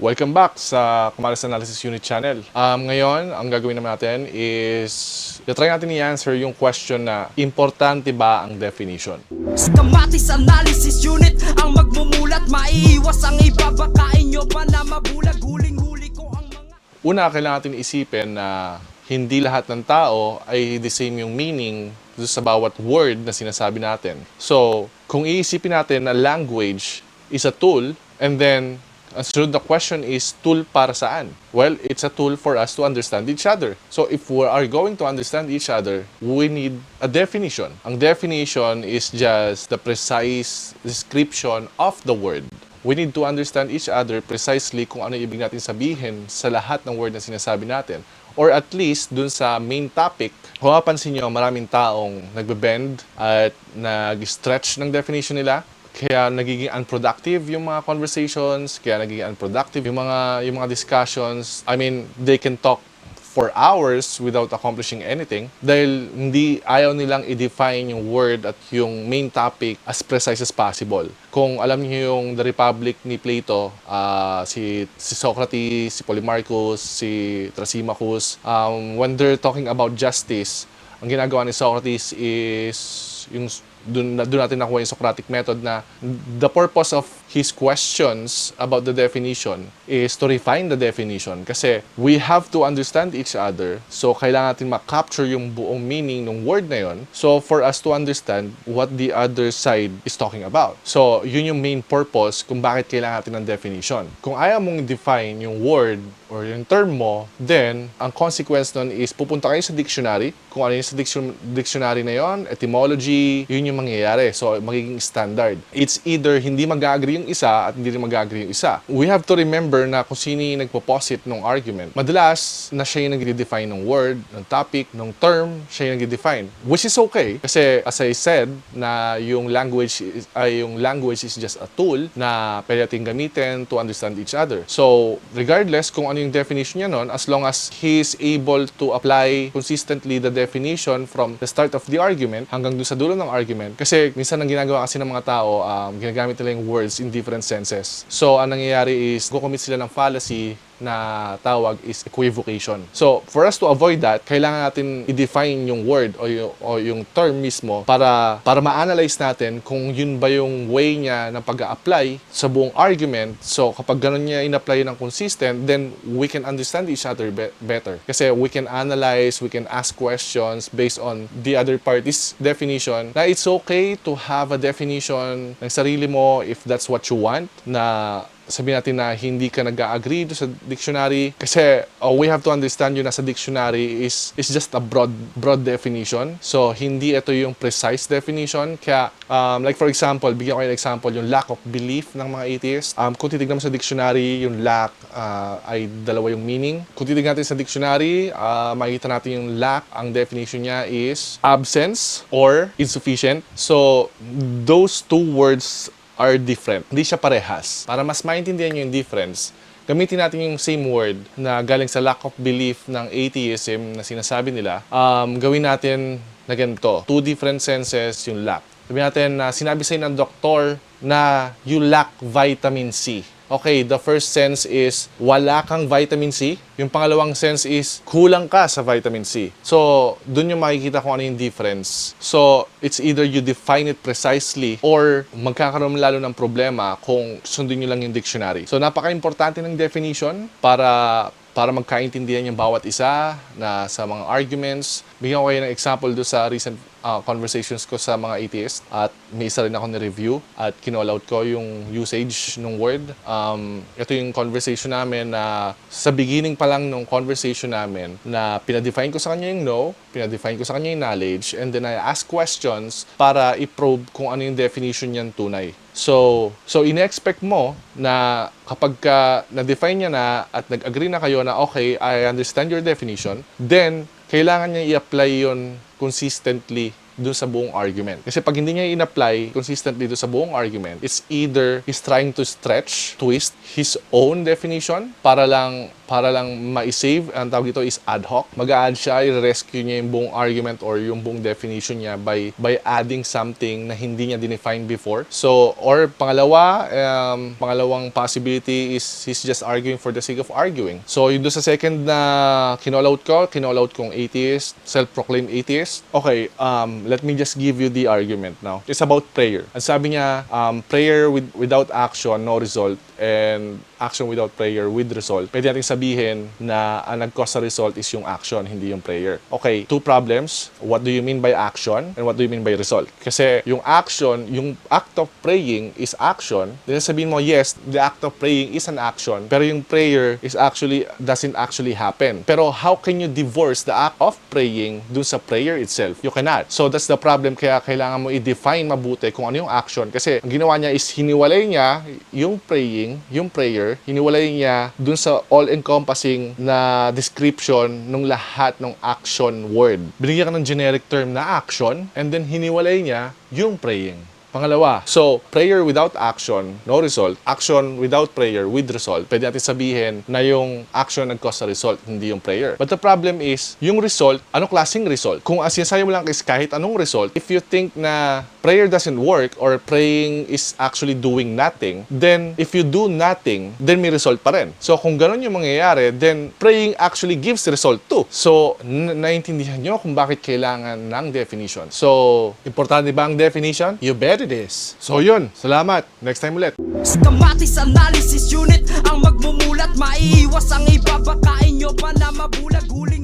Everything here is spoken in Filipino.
Welcome back sa KaMAtis Analysis Unit Channel. Ngayon, ang gagawin natin is try natin i-answer yung question na importante ba ang definition? Sa KaMAtis Analysis Unit ang magmumulat, maiiwas ang iba, bakain nyo pa na mabulag, huling-huli ko ang mga... Una, kailangan natin isipin na hindi lahat ng tao ay the same yung meaning sa bawat word na sinasabi natin. So, kung iisipin natin na language is a tool, and then ang sunod na question is, tool para saan? Well, it's a tool for us to understand each other. So if we are going to understand each other, we need a definition. Ang definition is just the precise description of the word. We need to understand each other precisely kung ano ibig natin sabihin sa lahat ng word na sinasabi natin. Or at least dun sa main topic, kung mapansin nyo, maraming taong nagbe-bend at nag-stretch ng definition nila. Kaya nagiging unproductive yung mga conversations, kaya nagiging unproductive yung mga discussions. I mean, they can talk for hours without accomplishing anything dahil ayaw nilang i-define yung word at yung main topic as precise as possible. Kung alam niyo yung The Republic ni Plato, si Socrates, si Polemarchus, si Thrasymachus, when they're talking about justice, ang ginagawa ni Socrates is yung doon natin nakuha yung Socratic method na the purpose of his questions about the definition is to refine the definition. Kasi we have to understand each other. So, kailangan natin ma-capture yung buong meaning ng word na yun. So, for us to understand what the other side is talking about. So, yun yung main purpose kung bakit kailangan natin ng definition. Kung ayaw mong define yung word or yung term mo, then, ang consequence nun is pupunta kayo sa dictionary. Kung ano yung sa dictionary na yun, etymology, yun yung mangyayari. So, magiging standard. It's either hindi mag-agree yung isa at hindi rin mag-agree yung isa. We have to remember na kung sino yung nagpo-posit ng argument, madalas na siya yung nag-define ng word, ng topic, ng term, siya yung nag-define. Which is okay. Kasi, as I said, na yung language is just a tool na pwede natin gamitin to understand each other. So, regardless kung ano yung definition niya nun, as long as he is able to apply consistently the definition from the start of the argument hanggang dun sa dulo ng argument. Kasi minsan ang ginagawa kasi ng mga tao, ginagamit nila yung words in different senses. So, ang nangyayari is, kukomit sila ng fallacy na tawag is equivocation. So, for us to avoid that, kailangan natin i-define yung word o yung term mismo para ma-analyze natin kung yun ba yung way niya na pag-a-apply sa buong argument. So, kapag ganun niya in-apply ng consistent, then we can understand each other better. Kasi we can analyze, we can ask questions based on the other party's definition, na it's okay to have a definition ng sarili mo if that's what you want, na sabihin natin na hindi ka nag-agree sa dictionary kasi we have to understand yun na sa dictionary is just a broad definition. So, hindi ito yung precise definition. Kaya, like for example, bigyan ko kayo ng example, yung lack of belief ng mga atheists. Kung titignan mo sa dictionary, yung lack ay dalawa yung meaning. Kung titignan natin sa dictionary, makikita natin yung lack, ang definition niya is absence or insufficient. So, those two words are different. Hindi siya parehas. Para mas maintindihan nyo yung difference, gamitin natin yung same word na galing sa lack of belief ng atheism na sinasabi nila. Gawin natin na ganito. Two different senses yung lack. Sabihin natin na sinabi sa'yo ng doktor na you lack vitamin C. Okay, the first sense is wala kang vitamin C. Yung pangalawang sense is kulang ka sa vitamin C. So, dun yung makikita kung ano yung difference. So, it's either you define it precisely or magkakaroon lalo ng problema kung sundin nyo lang yung dictionary. So, napaka-importante ng definition para magkaintindihan yung bawat isa na sa mga arguments. Bigyan ko kayo ng example do sa recent conversations ko sa mga atheists at may isa rin ako ni-review at kinall out ko yung usage ng word. Ito yung conversation namin na sa beginning pa lang ng conversation namin na pinadefine ko sa kanya yung no, pinadefine ko sa kanya yung knowledge, and then I ask questions para i-probe kung ano yung definition niyan tunay. So ine-expect mo na kapag na-define niya na at nag-agree na kayo na okay, I understand your definition, then kailangan niya i-apply yon consistently dun sa buong argument. Kasi pag hindi niya in-apply consistently dun sa buong argument, it's either he's trying to stretch, twist his own definition para lang para lang ma-save. Ang tawag dito is ad hoc. Mag-a-add siya, i-rescue niya yung buong argument or yung buong definition niya by adding something na hindi niya dinefine before. So, or pangalawang possibility is he's just arguing for the sake of arguing. So, yung doon sa second na kinall-out kong atheist, self-proclaimed atheist. Okay, let me just give you the argument now. It's about prayer. Ang sabi niya, prayer without action, no result, and action without prayer with result. Pwede natin sabihin na ang nag-cause sa result is yung action, hindi yung prayer. Okay, two problems. What do you mean by action and what do you mean by result? Kasi yung action, yung act of praying is action. Then sabihin mo, yes, the act of praying is an action, pero yung prayer doesn't actually happen. Pero how can you divorce the act of praying dun sa prayer itself? You cannot. So that's the problem, kaya kailangan mo i-define mabuti kung ano yung action. Kasi ang ginawa niya is hiniwalay niya yung praying, yung prayer, hiniwalay niya dun sa all-encompassing na description ng lahat ng action word. Binigyan ka ng generic term na action, and then hiniwalay niya yung praying. Pangalawa, so prayer without action, no result. Action without prayer with result. Pwede natin sabihin na yung action nag-cause sa result, hindi yung prayer. But the problem is, yung result, anong klaseng result? Kung sinasabi mo lang is kahit anong result, if you think na prayer doesn't work or praying is actually doing nothing, then if you do nothing, then may result pa rin. So kung ganun yung mangyayari, then praying actually gives result too. So naintindihan nyo kung bakit kailangan ng definition. So, importante ba ang definition? You bet it is. So yun, salamat. Next time ulit. KaMAtis Analysis Unit ang magmumulat, maiiwas ang iba, bakain nyo pa na mabulag, huling